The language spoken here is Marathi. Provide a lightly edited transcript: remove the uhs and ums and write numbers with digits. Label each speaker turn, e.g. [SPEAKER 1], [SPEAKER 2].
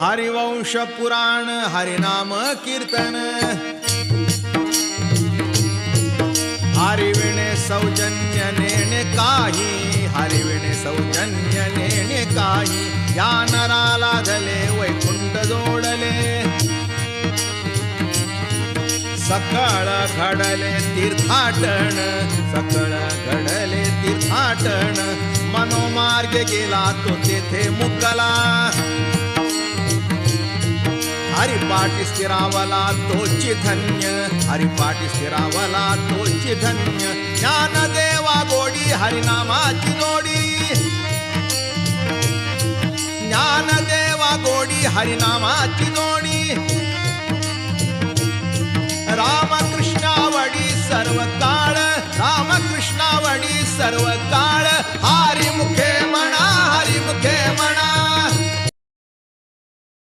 [SPEAKER 1] हरिवंश पुराण हरिनाम कीर्तन हरिविणे सौजन्य नेणे काही हरिविणे सौजन्य नेणे काही या नराला धले वैकुंठ जोडले सकळ घडले तीर्थाटन सकळ घडले तीर्थाटन मनोमार्ग गेला तो तेथे मुकला हरिपाठी स्थिरावला तोची धन्य हरिपाठी स्थिरावला तोची धन्य ज्ञानदेवा गोडी हरिनामाची जोडी ज्ञानदेवा गोडी हरिनामाची जोडी रामकृष्णावडी सर्व काळ रामकृष्णावडी सर्व